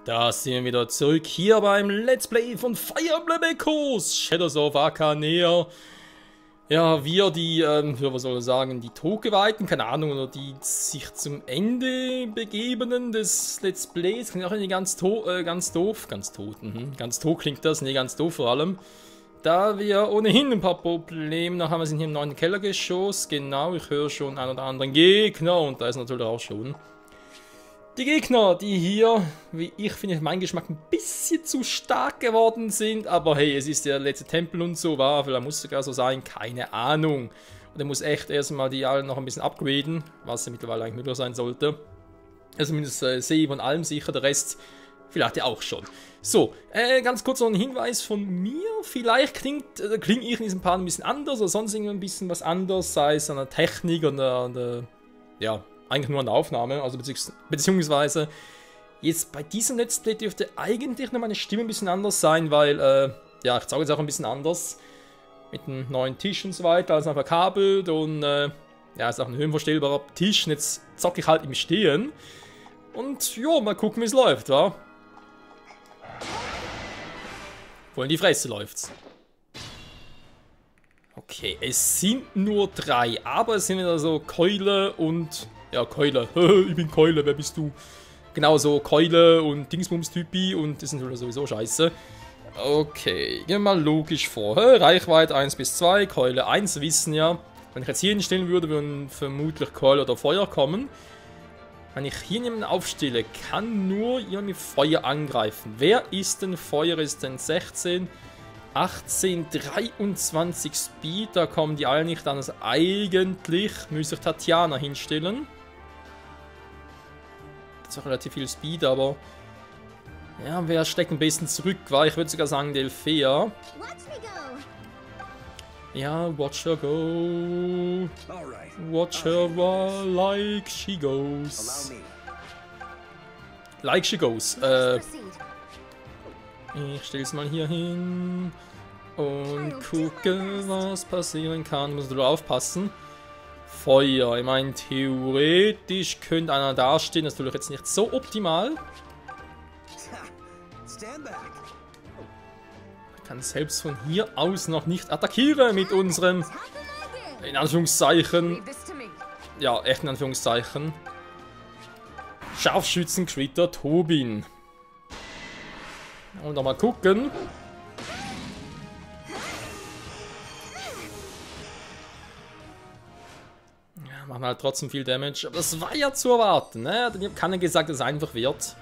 Da sind wir wieder zurück hier beim Let's Play von Fire Emblem Echoes, Shadows of Arcanea. Ja, wir die, was soll ich sagen, die Todgeweihten, keine Ahnung, oder die sich zum Ende begebenen des Let's Plays. Klingt auch nicht ganz doof, ganz tot, ganz tot klingt das, nee, ganz doof vor allem. Da wir ohnehin ein paar Probleme noch haben, wir sind hier im 9. Kellergeschoss, genau, ich höre schon einen oder anderen Gegner und da ist natürlich auch schon die Gegner, die hier, wie ich finde, mein Geschmack ein bisschen zu stark geworden sind. Aber hey, es ist der letzte Tempel und so, war, vielleicht muss es sogar so sein, keine Ahnung. Und er muss echt erstmal die alle noch ein bisschen upgraden, was ja mittlerweile eigentlich möglich sein sollte. Also zumindest sehe ich von allem sicher, der Rest vielleicht ja auch schon. So, ganz kurz noch ein Hinweis von mir. Vielleicht klinge ich in diesem Part ein bisschen anders oder sonst irgendwie ein bisschen was anders, sei es an der Technik oder ja, eigentlich nur an der Aufnahme, also beziehungsweise jetzt bei diesem Let's Play dürfte eigentlich noch meine Stimme ein bisschen anders sein, weil, ja, ich zeige jetzt auch ein bisschen anders mit einem neuen Tisch und so weiter, also einfach verkabelt und, ja, ist auch ein höhenverstellbarer Tisch und jetzt zocke ich halt im Stehen und, jo, mal gucken, wie es läuft, wa? Wohl in die Fresse läuft's. Okay, es sind nur 3, aber es sind wieder so Keule und... Ja, Keule. Ich bin Keule, wer bist du? Genau so, Keule und Dingsbums-Typi und das ist natürlich sowieso scheiße. Okay, gehen wir mal logisch vor. Reichweite 1 bis 2, Keule 1, wissen ja. Wenn ich jetzt hier hinstellen würde, würden vermutlich Keule oder Feuer kommen. Wenn ich hier jemanden aufstelle, kann nur jemand mit Feuer angreifen. Wer ist denn Feuer? Ist denn 16, 18, 23 Speed? Da kommen die alle nicht an. Also eigentlich müsste ich Tatjana hinstellen. Das ist auch relativ viel Speed, aber... Ja, wer steckt am besten zurück? War ich würde sogar sagen Delphea. Ja, watch her go. Watch her like she goes. Like she goes. Ich stelle es mal hier hin und gucke, was passieren kann. Muss nur aufpassen. Feuer. Ich meine, theoretisch könnte einer dastehen. Das ist natürlich jetzt nicht so optimal. Ich kann selbst von hier aus noch nicht attackieren mit unserem, in Anführungszeichen, ja, echt in Anführungszeichen, Scharfschützengeschwitter Tobin. Und nochmal gucken. Ja, machen halt trotzdem viel Damage. Aber das war ja zu erwarten, ne? Ich habe keiner gesagt, dass es einfach wird.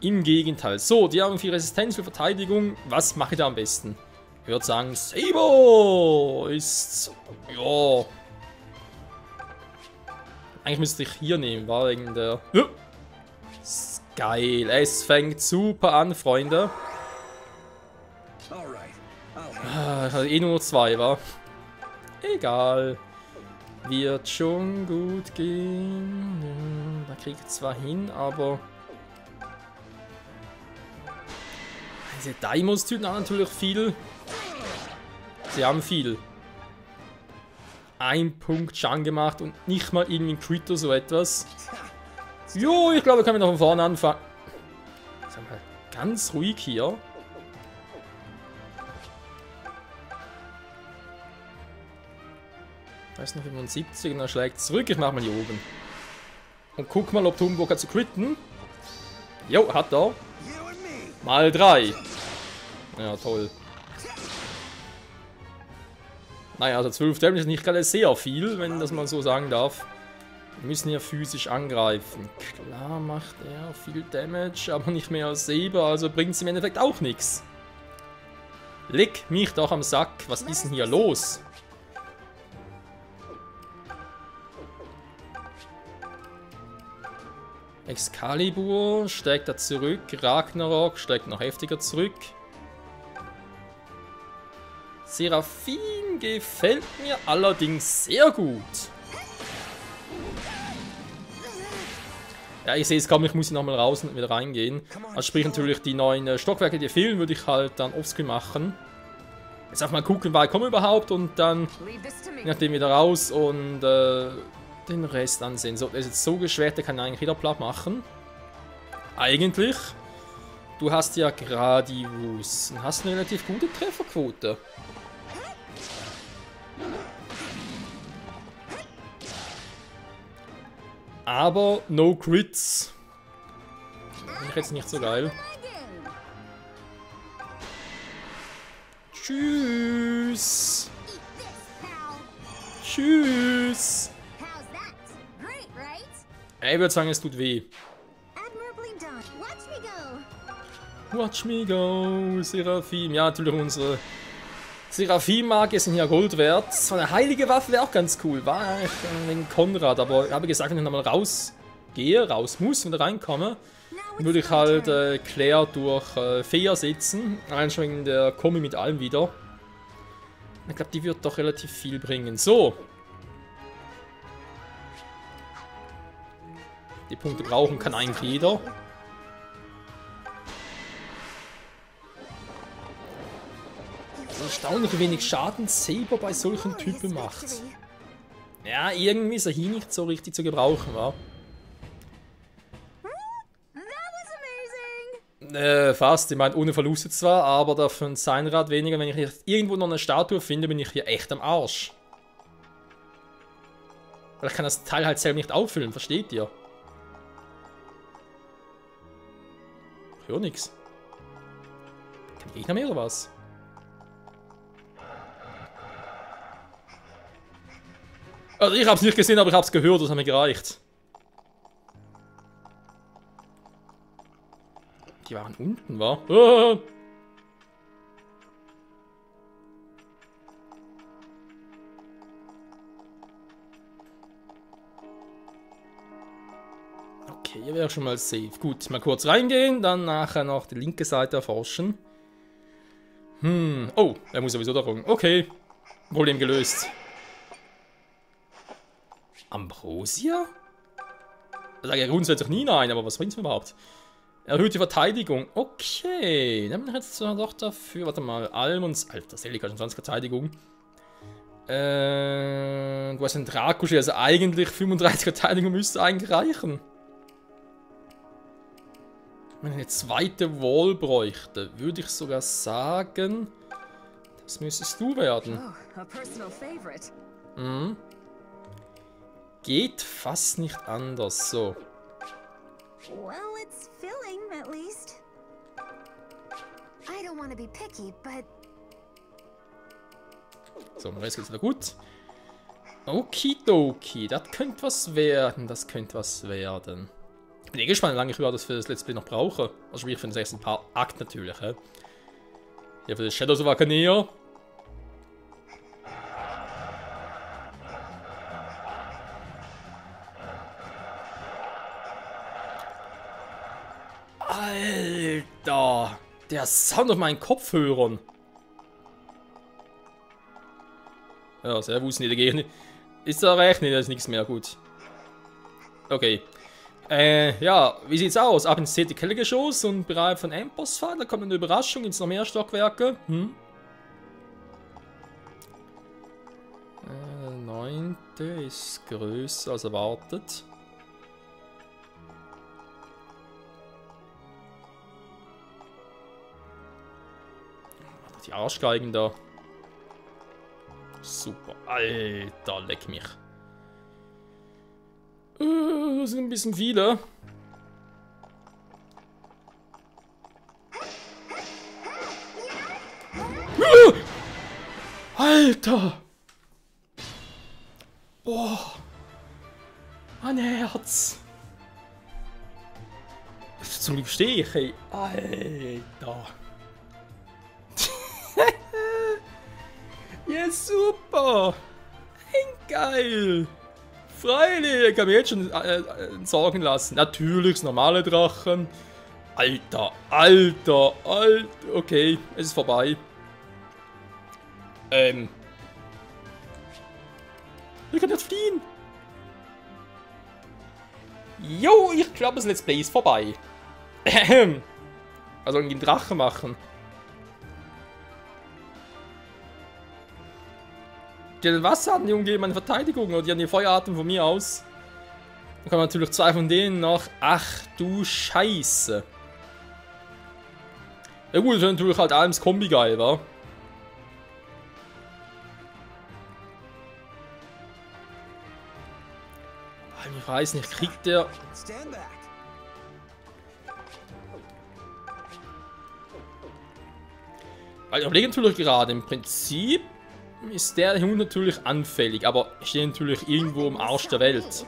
Im Gegenteil. So, die haben viel Resistenz, viel Verteidigung. Was mache ich da am besten? Ich würde sagen, Saber ist... Ja. Eigentlich müsste ich hier nehmen, war wegen der... Ist geil. Es fängt super an, Freunde. Ich hatte eh nur 2, wa? Egal. Wird schon gut gehen. Da kriege ich zwar hin, aber... Diese Daimos-Typen haben natürlich viel. Sie haben viel. 1 Punkt Schaden gemacht und nicht mal irgendwie ein Crit oder so etwas. Jo, ich glaube, wir können noch von vorne anfangen. Sag mal, ganz ruhig hier. Da ist noch 75 und er schlägt zurück. Ich mach mal hier oben. Und guck mal, ob Tumburg hat zu critten. Jo, hat er. Mal 3. Ja, toll. Naja, also 12 Damage ist nicht gerade sehr viel, wenn das mal so sagen darf. Wir müssen hier physisch angreifen. Klar macht er viel Damage, aber nicht mehr als Saber, also bringt es im Endeffekt auch nichts. Leck mich doch am Sack, was ist denn hier los? Excalibur steigt da zurück, Ragnarok steigt noch heftiger zurück. Seraphim gefällt mir allerdings sehr gut. Ja, ich sehe es kaum, ich muss hier nochmal raus und wieder reingehen. Also sprich natürlich die neuen Stockwerke, die fehlen, würde ich halt dann offscreen machen. Jetzt einfach mal gucken, weil ich komme überhaupt und dann je nachdem wieder raus und den Rest ansehen. So, der ist jetzt so geschwert, der kann eigentlich jeder platt machen. Eigentlich. Du hast ja Gradius und hast eine relativ gute Trefferquote. Aber no Crits. Finde ich jetzt nicht so geil. Tschüss. Tschüss. Ich würde sagen, es tut weh. Watch me go, Seraphim. Ja, natürlich unsere Seraphim-Marke sind ja Gold wert. So eine heilige Waffe wäre auch ganz cool. War wegen Konrad, aber ich habe gesagt, wenn ich nochmal rausgehe, raus muss, wieder reinkomme, dann würde ich halt Claire durch Fee ersetzen. Allein schon wegen der Kombi mit allem wieder. Ich glaube, die wird doch relativ viel bringen. So. Die Punkte brauchen kann eigentlich jeder. Erstaunlich wenig Schaden Saber bei solchen Typen macht. Ja, irgendwie ist er hier nicht so richtig zu gebrauchen, wa? Fast. Ich meine, ohne Verluste zwar, aber dafür ein Seinrad weniger. Wenn ich hier irgendwo noch eine Statue finde, bin ich hier echt am Arsch. Weil ich kann das Teil halt selber nicht auffüllen, versteht ihr? Ich höre nichts. Kein Gegner mehr oder was? Also ich hab's nicht gesehen, aber ich hab's gehört, das hat mir gereicht. Die waren unten, wa? Ah! Okay, hier wäre schon mal safe. Gut, mal kurz reingehen, dann nachher noch die linke Seite erforschen. Oh, er muss sowieso da rum. Okay, Problem gelöst. Ambrosia? Da sage ich grundsätzlich nie nein, aber was bringt's mir überhaupt? Erhöhte Verteidigung. Okay, dann bin ich jetzt doch dafür. Warte mal, Alm und... Alter, Selika schon 20 Verteidigung. Du hast einen Drakuschi, also eigentlich 35 Verteidigung müsste eigentlich reichen. Wenn ich eine zweite Wall bräuchte, würde ich sogar sagen, das müsstest du werden. Mhm. Geht fast nicht anders, so. Well, it's filling, at least. I don't want to be picky, but... So, im Rest geht's wieder gut. Okidoki, das könnte was werden, das könnte was werden. Ich bin eh gespannt, wie lange ich überhaupt das für das Let's Play noch brauche. Also für den ersten paar Akt natürlich, hä. Hier für das Shadows of Arcanea. Alter, der Sound auf meinen Kopfhörern. Ja, servus, niedergehen. Ist da recht? Nee, da ist nichts mehr, gut. Okay. Ja, wie sieht's aus? Ab ins 10. Kellergeschoss und bereit von Endbossfahrt. Da kommt eine Überraschung, gibt's noch mehr Stockwerke. 9. ist größer als erwartet. Die Arschgeigen da. Super. Alter, leck mich. Das sind ein bisschen viele. Alter! Boah! Mein Herz! Zum Glück stehe ich, ey. Alter! Ja, super! Geil! Freilich, ich kann mich jetzt schon sagen lassen. Natürlich das normale Drachen. Alter, Alter, Alter. Okay, es ist vorbei. Ich kann jetzt fliehen. Jo, ich glaube, das Let's Play ist vorbei. Also irgendwie einen Drachen machen. Die haben den Wasseratem, die umgeben meine Verteidigung, oder die haben die Feueratem von mir aus. Dann kommen natürlich 2 von denen noch. Ach du Scheiße. Ja gut, das ist natürlich halt Alms Kombi geil, wa? Ich weiß nicht, kriegt der... Weil ich überlege natürlich gerade, im Prinzip ist der Hund natürlich anfällig, aber steht natürlich irgendwo am Arsch der Welt.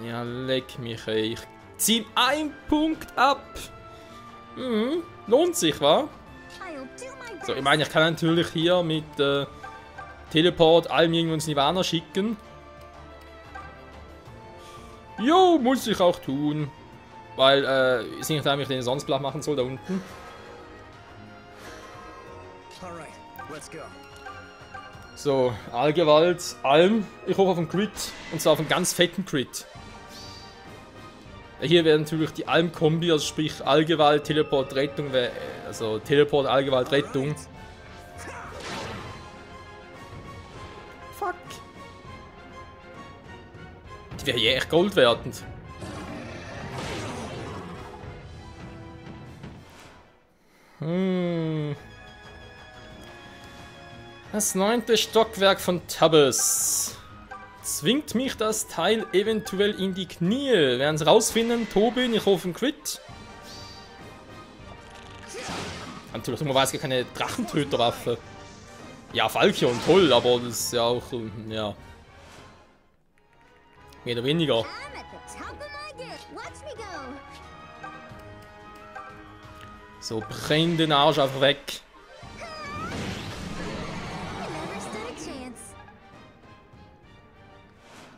Ja, leck mich, ey. Ich zieh 1 Punkt ab. Mhm, lohnt sich, wa? So, ich meine, ich kann natürlich hier mit Teleport allem irgendwo ins Nirvana schicken. Jo, muss ich auch tun. Weil, ist nicht klar, wie ich den sonst platt machen soll, da unten. So, Allgewalt, Alm. Ich hoffe auf einen Crit. Und zwar auf einen ganz fetten Crit. Hier wäre natürlich die Alm-Kombi, also sprich Allgewalt, Teleport, Rettung, also Teleport, Allgewalt, Rettung. Fuck. Die wäre hier echt goldwertend. Das 9. Stockwerk von Tabbes. Zwingt mich das Teil eventuell in die Knie. Wir werden es rausfinden. Tobin, ich hoffe einen Crit. Natürlich, man weiß gar keine Drachentöterwaffe. Ja, Falchion, toll, aber das ist ja auch, ja. Mehr oder weniger. So, brenn den Arsch einfach weg.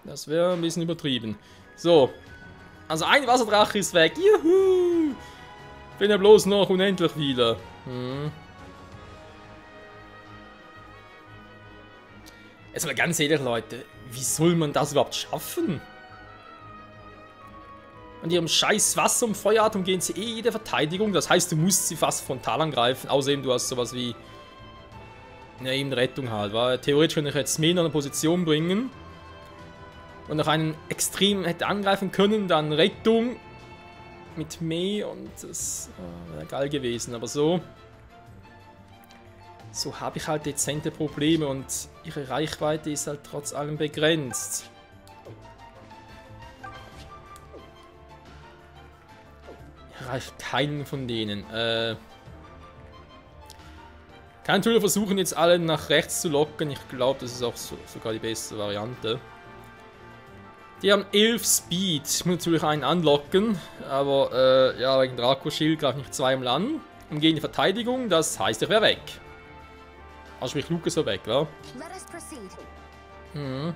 Das wäre ein bisschen übertrieben. So. Also ein Wasserdrache ist weg. Juhu! Bin ja bloß noch unendlich viele. Jetzt mal ganz ehrlich, Leute. Wie soll man das überhaupt schaffen? An ihrem scheiß Wasser- und Feueratem gehen sie eh jede Verteidigung. Das heißt, du musst sie fast frontal angreifen. Außerdem, du hast sowas wie... Ja, eben Rettung halt. Weil theoretisch könnte ich jetzt mehr in eine Position bringen. Und noch einen extrem hätte angreifen können. Dann Rettung. Mit Mei. Und das wäre geil gewesen. Aber so... So habe ich halt dezente Probleme. Und ihre Reichweite ist halt trotz allem begrenzt. Reicht keinen von denen. Kann natürlich versuchen, jetzt alle nach rechts zu locken. Ich glaube, das ist auch sogar die beste Variante. Die haben 11 Speed. Ich muss natürlich einen anlocken. Aber ja, wegen Draco-Schild greife ich nicht zweimal an. Und gehe in die Verteidigung. Das heißt, ich wäre weg. Also sprich, Luke ist so weg, wa? Mhm.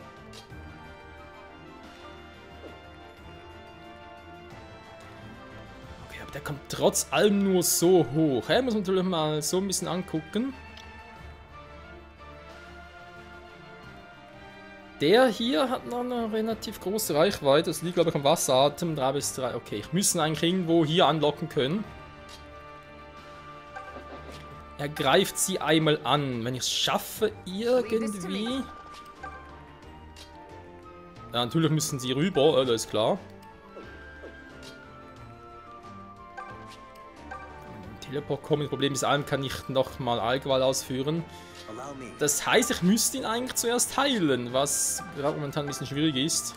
Der kommt trotz allem nur so hoch. Muss man natürlich mal so ein bisschen angucken. Der hier hat noch eine relativ große Reichweite. Das liegt, glaube ich, am Wasseratem. 3 bis 3. Okay, ich müsste eigentlich irgendwo hier anlocken können. Er greift sie einmal an. Wenn ich es schaffe, irgendwie... Ja, natürlich müssen sie rüber, das ist klar. Teleport kommen. Das Problem ist, Alm kann nicht nochmal Allgewalt ausführen. Das heißt, ich müsste ihn eigentlich zuerst heilen, was gerade momentan ein bisschen schwierig ist.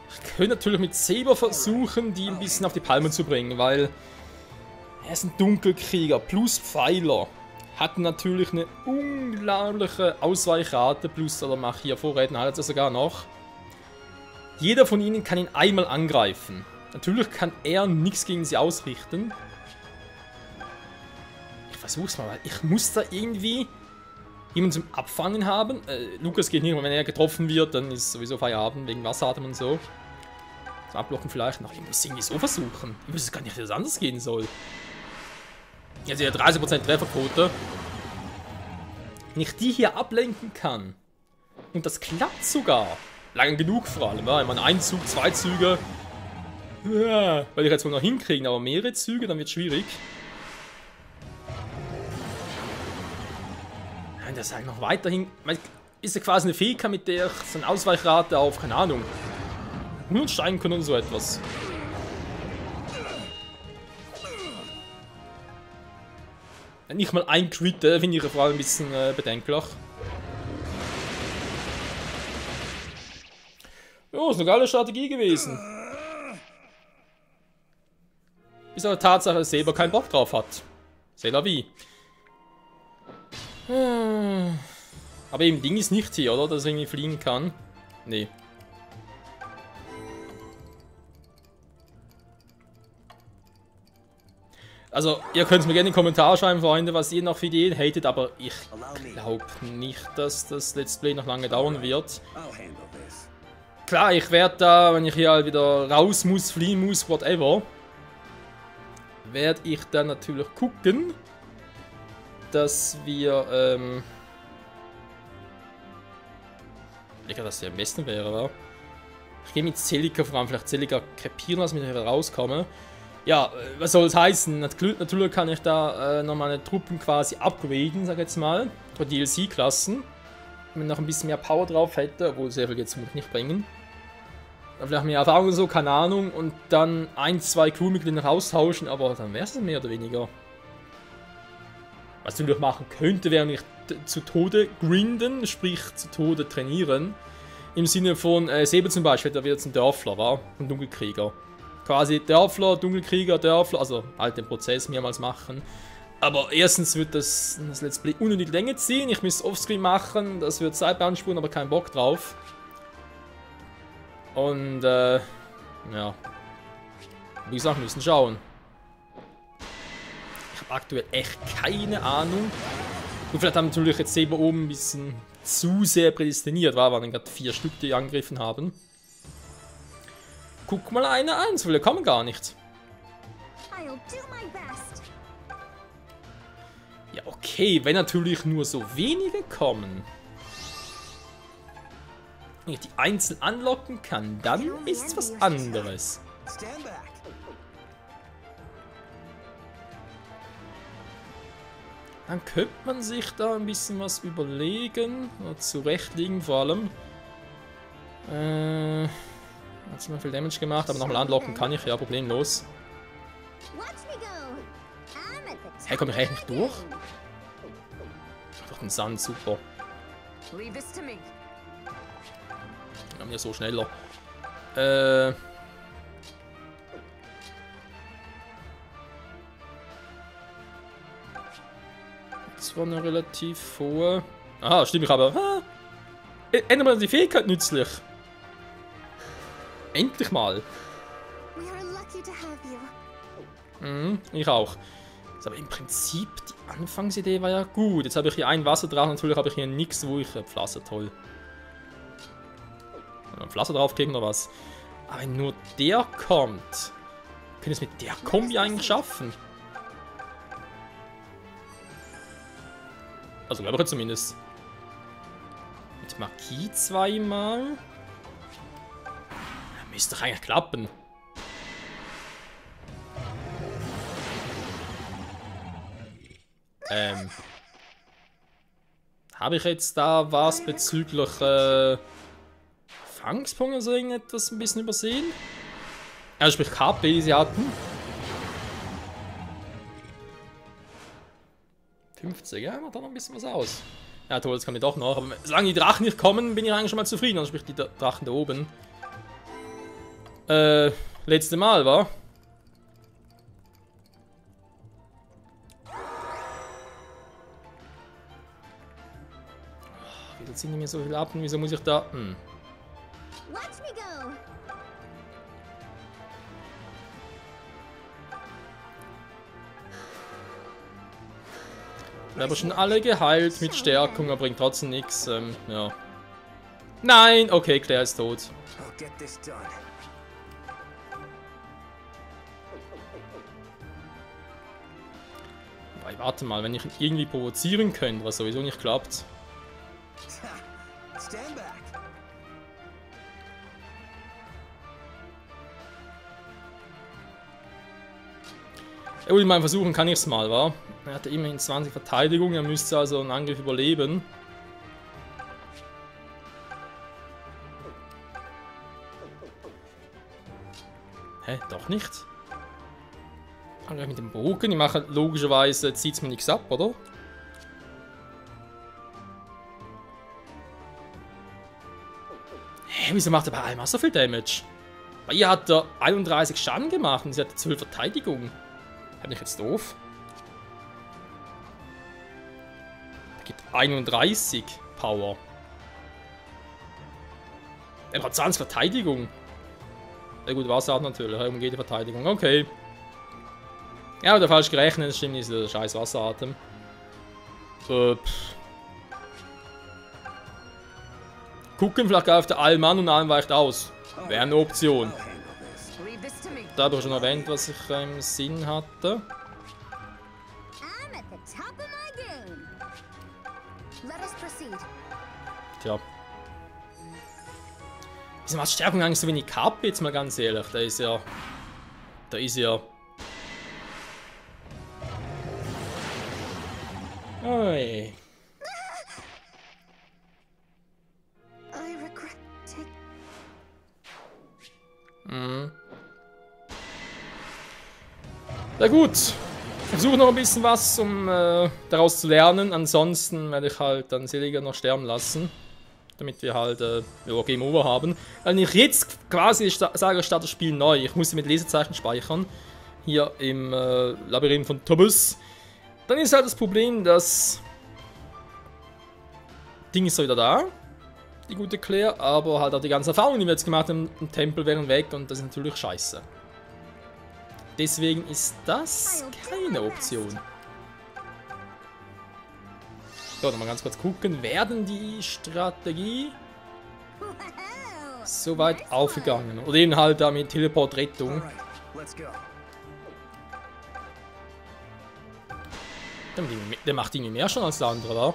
Ich könnte natürlich mit Saber versuchen, die ein bisschen auf die Palme zu bringen, weil er ist ein Dunkelkrieger plus Pfeiler. Hat natürlich eine unglaubliche Ausweichrate, plus oder macht hier Vorräten, hat er sogar noch. Jeder von ihnen kann ihn einmal angreifen. Natürlich kann er nichts gegen sie ausrichten. Ich versuch's mal, weil ich muss da irgendwie jemanden zum Abfangen haben. Lukas geht nicht, wenn er getroffen wird, dann ist sowieso Feierabend wegen Wasseratem und so. Zum Abblocken vielleicht noch. Ich muss irgendwie so versuchen. Ich wüsste gar nicht, wie das anders gehen soll. Also ja, 30% Trefferquote. Wenn ich die hier ablenken kann und das klappt sogar. Lang genug vor allem, ja. Ich meine, ein Zug, 2 Züge. Ja, weil ich jetzt wohl noch hinkriegen, aber mehrere Züge, dann wird es schwierig. Nein, das ist halt noch weiterhin. ist ja quasi eine Fähigkeit, mit der ich so eine Ausweichrate auf, keine Ahnung, 100 steigen können oder so etwas. Nicht mal ein Crit, finde ich vor allem ein bisschen bedenklich. Jo, ist eine geile Strategie gewesen. Bis aber Tatsache, dass Saber keinen Bock drauf hat. C'est la vie. Aber eben Ding ist nicht hier, oder? Dass er irgendwie fliegen kann. Nee. Also, ihr könnt mir gerne in die Kommentare schreiben, Freunde, was ihr noch für Ideen hatet, aber ich glaube nicht, dass das Let's Play noch lange dauern wird. Klar, ich werde da, wenn ich hier halt wieder raus muss, fliehen muss, whatever, werde ich dann natürlich gucken, dass wir, ich glaube, dass der am besten wäre, oder? Ich gehe mit Celica voran, vielleicht Celica krepieren lassen, damit ich wieder rauskomme. Ja, was soll es heißen? Natürlich kann ich da noch meine Truppen quasi upgraden, sag ich jetzt mal. Oder DLC-Klassen. Wenn man noch ein bisschen mehr Power drauf hätte, obwohl sehr viel jetzt nicht bringen. Dann vielleicht mehr Erfahrung und so, keine Ahnung. Und dann 1, 2 Crewmitglieder noch austauschen, aber dann wäre es mehr oder weniger. Was ich natürlich machen könnte, wäre nicht zu Tode grinden, sprich zu Tode trainieren. Im Sinne von Saber zum Beispiel, da wird jetzt ein Dörfler, war? Ein Dunkelkrieger. Quasi Dörfler, Dunkelkrieger, Dörfler, also halt den Prozess mehrmals machen. Aber erstens wird das Let's Play unnötig Länge ziehen, ich müsste Offscreen machen, das wird Zeit beanspruchen, aber keinen Bock drauf. Und ja, wie gesagt, müssen schauen. Ich habe aktuell echt keine Ahnung. Und vielleicht haben natürlich jetzt Saber oben ein bisschen zu sehr prädestiniert, weil wir gerade 4 Stück, die angegriffen haben. Guck mal eine an, so viele kommen gar nicht. Ja, okay, wenn natürlich nur so wenige kommen. Wenn ich die einzeln anlocken kann, dann ist es was anderes. Dann könnte man sich da ein bisschen was überlegen, oder zurechtlegen vor allem. Hat ziemlich viel Damage gemacht, aber nochmal anlocken kann ich, ja, problemlos. Hey, komme ich eigentlich nicht durch? Durch den Sand, super. Ja, mir so schneller. Das war noch relativ hohe. Ah, stimmt, ich habe. Ändert man die Fähigkeit nützlich. Endlich mal. Ich auch. Aber im Prinzip, die Anfangsidee war ja gut. Jetzt habe ich hier einen Wasserdrachen, natürlich habe ich hier nichts, wo ich Pflaster, toll. Ein Pflaster draufkriegen oder was? Aber wenn nur der kommt, können wir es mit der Kombi eigentlich schaffen? Also glaube ich zumindest. Mit Marquis zweimal. Müsste doch eigentlich klappen. Habe ich jetzt da was bezüglich Fangspunkte oder so irgendetwas ein bisschen übersehen? Also sprich KP, die sie hatten. 50, ja, macht da noch ein bisschen was aus. Ja toll, das kann ich doch noch. Aber solange die Drachen nicht kommen, bin ich eigentlich schon mal zufrieden. Also sprich die Drachen da oben. Letzte Mal, war? Wieso ziehen die mir so viel ab und wieso muss ich da... Aber schon alle geheilt mit Stärkung, aber bringt trotzdem nichts. Ja. Nein! Okay, Claire ist tot. Wobei, warte mal, wenn ich ihn irgendwie provozieren könnte, was sowieso nicht klappt. Ja, mal versuchen kann ich es mal, wa? Er hatte immerhin 20 Verteidigung, er müsste also einen Angriff überleben. Hä? Doch nicht? Angriff mit dem Bogen. Ich mache logischerweise, zieht es mir nichts ab, oder? Hä, wieso macht er bei Alma so viel Damage? Bei ihr hat er 31 Schaden gemacht und sie hat 12 Verteidigung. Bin ich jetzt doof? Er gibt 31 Power. Er hat 20 Verteidigung. Ja gut, Wasser hat natürlich, er umgeht die Verteidigung. Okay. Ja, oder falsch gerechnet, das stimmt, ist der scheiß Wasseratem. Gucken vielleicht auf der Allmann und Alm weicht aus. Wäre eine Option. Da habe ich schon erwähnt, was ich im Sinn hatte. Tja. Wieso macht Stärkung eigentlich so wenig KP, jetzt mal ganz ehrlich? Da ist ja... Oi. Na gut. Ich versuche noch ein bisschen was, um daraus zu lernen. Ansonsten werde ich halt dann Seliger noch sterben lassen. Damit wir halt Game Over haben. Wenn ich jetzt quasi sage, ich starte das Spiel neu. Ich muss sie mit Lesezeichen speichern. Hier im Labyrinth von Tobus. Dann ist halt das Problem, dass... Ding ist so wieder da. Die gute Claire. Aber halt auch die ganzen Erfahrungen, die wir jetzt gemacht haben im Tempel, wären weg. Und das ist natürlich scheiße. Deswegen ist das keine Option. So, nochmal ganz kurz gucken. Werden die Strategie so weit aufgegangen? Oder eben halt da mit Teleport-Rettung. Der macht irgendwie mehr schon als der andere, oder?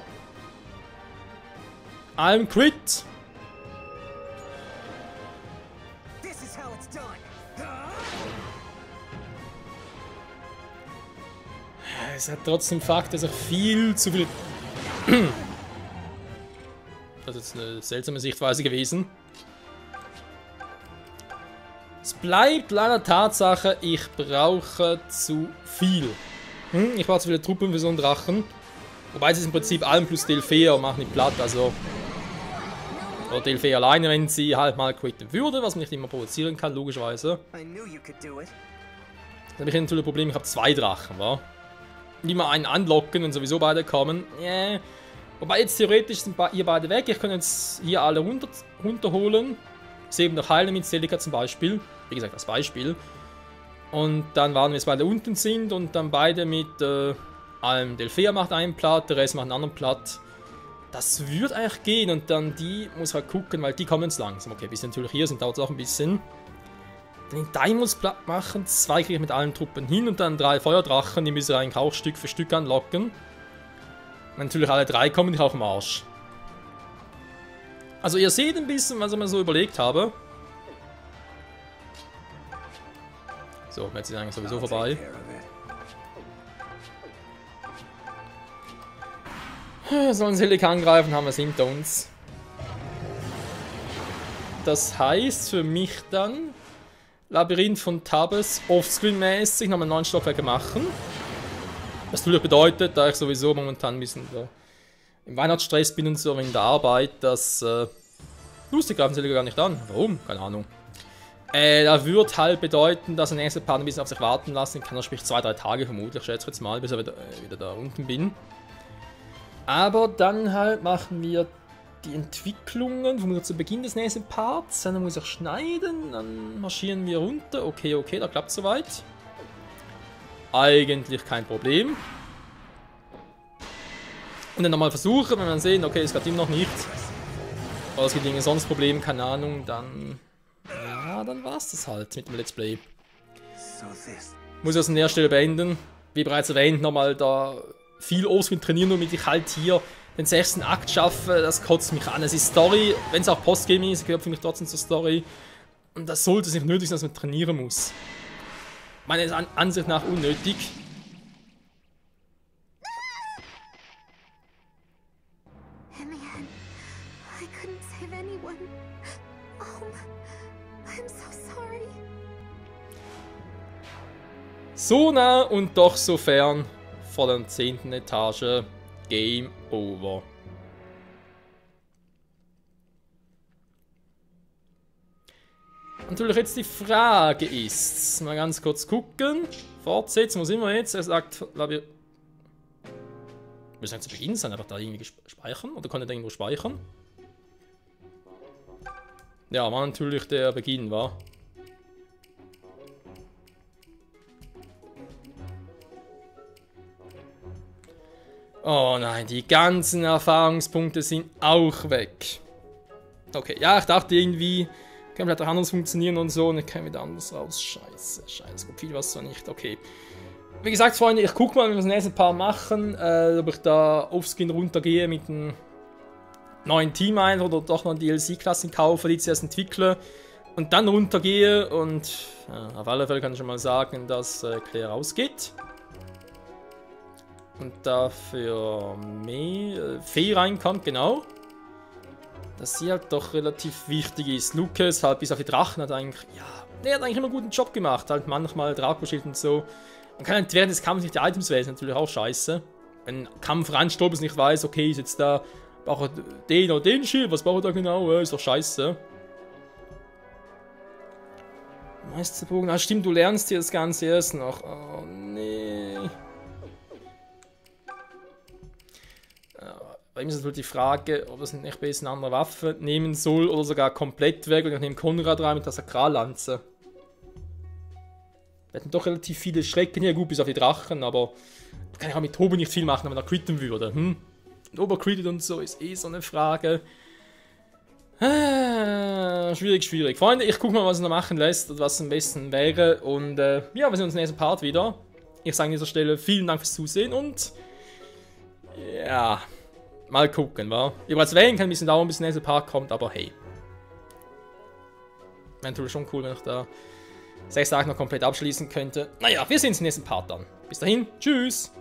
I'm Crit! Es hat trotzdem Fakt, dass er viel zu viel... Das ist jetzt eine seltsame Sichtweise gewesen. Es bleibt leider Tatsache, ich brauche zu viel. Ich brauche zu viele Truppen für so einen Drachen. Wobei es ist im Prinzip Alm plus Delphea und machen nicht platt, also... Oder Delphea alleine, wenn sie halt mal quitten würde, was mich nicht immer provozieren kann, logischerweise. Dann habe ich natürlich ein Problem, ich habe 2 Drachen, wa? Die mal einen anlocken und sowieso beide kommen. Yeah. Wobei jetzt theoretisch sind ihr beide weg. Ich kann jetzt hier alle runterholen. Sie eben noch heilen mit Celica zum Beispiel. Wie gesagt, als Beispiel. Und dann warten wir, bis beide unten sind. Und dann beide mit allem. Delphea macht einen Platt, der Rest macht einen anderen Platt. Das würde eigentlich gehen. Und dann die muss halt gucken, weil die kommen jetzt langsam. Okay, bis sie natürlich hier sind, dauert es auch ein bisschen. Den Daimos platt machen, 2 kriege ich mit allen Truppen hin und dann 3 Feuerdrachen, die müssen eigentlich auch Stück für Stück anlocken. Und natürlich alle 3 kommen ich auch am Arsch. Also ihr seht ein bisschen, was ich mir so überlegt habe. So, jetzt ist eigentlich sowieso vorbei. Sollen Selica angreifen, haben wir es hinter uns. Das heißt für mich dann... Labyrinth von Tabes offscreen-mäßig nochmal 9 Stockwerke machen. Was natürlich bedeutet, da ich sowieso momentan ein bisschen im Weihnachtsstress bin und so wegen der Arbeit, dass lustig greifen sie gar nicht an. Warum? Keine Ahnung. Da wird halt bedeuten, dass der nächste Part ein bisschen auf sich warten lassen kann. Er sprich 2-3 Tage vermutlich, schätze ich jetzt mal, bis ich wieder da unten bin. Aber dann halt machen wir die Entwicklungen, vermutlich zu Beginn des nächsten Parts. Dann muss ich schneiden, dann marschieren wir runter. Okay, okay, da klappt soweit. Eigentlich kein Problem. Und dann nochmal versuchen, wenn wir sehen, okay, es klappt immer noch nicht. Oder es gibt irgendwie sonst Probleme, keine Ahnung, dann... Ja, dann war's das halt mit dem Let's Play. Muss ich das an der Stelle beenden. Wie bereits erwähnt, nochmal da viel Offscreen trainieren, damit ich halt hier den 6. Akt schaffe, das kotzt mich an. Es ist Story, wenn es auch Postgaming ist, gehört für mich trotzdem zur Story. Und das sollte es nicht nötig sein, dass man trainieren muss. Meiner Ansicht nach unnötig. So nah und doch so fern vor der 10. Etage. Game over. Natürlich jetzt die Frage ist, mal ganz kurz gucken. Fortsetzen, wo sind wir jetzt? Er sagt, glaube ich, wir müssen zu Beginn sein, einfach da irgendwie speichern. Oder kann er da irgendwo speichern? Ja, war natürlich der Beginn, war. Oh nein, die ganzen Erfahrungspunkte sind auch weg. Okay, ja, ich dachte irgendwie, kann vielleicht auch anders funktionieren und so, und ich kann wieder anders raus. Scheiße, es gibt viel was so nicht. Okay. Wie gesagt, Freunde, ich gucke mal, wenn wir das nächste Paar machen, ob ich da offscreen runtergehe mit einem neuen Team ein oder doch noch DLC-Klassen kaufe, die ich zuerst entwickle und dann runtergehe und auf alle Fälle kann ich schon mal sagen, dass Claire rausgeht. Und dafür Fee reinkommt, genau. Dass sie halt doch relativ wichtig ist. Lucas, halt bis auf die Drachen, hat eigentlich, ja, der hat eigentlich immer einen guten Job gemacht. Halt manchmal Draco-Schild und so. Man kann halt während des Kampfes nicht die Items wählen, ist natürlich auch scheiße. Wenn Kampf reinstolpert, nicht weiß, okay, ist jetzt da, brauche den oder den Schild, was brauche ich da genau? Ist doch scheiße. Meisterbogen, ah stimmt, du lernst dir das Ganze erst noch. Oh nee. Bei ihm ist natürlich die Frage, ob es nicht besser eine andere Waffe nehmen soll oder sogar komplett weg und ich nehme Konrad rein mit der Sakrallanze. Wir hätten doch relativ viele Schrecken hier, gut bis auf die Drachen, aber da kann ich auch mit Tobi nicht viel machen, wenn er critten würde. Obercrittet und so ist eh so eine Frage. Schwierig, schwierig. Freunde, ich gucke mal, was er noch machen lässt und was am besten wäre. Und ja, wir sehen uns im nächsten Part wieder. Ich sage an dieser Stelle vielen Dank fürs Zusehen und ja, mal gucken, wa? Übrigens wählen kann ein bisschen dauern, bis der nächste Part kommt, aber hey. Wäre natürlich schon cool, wenn ich da 6 Tage noch komplett abschließen könnte. Naja, wir sehen uns im nächsten Part dann. Bis dahin, tschüss!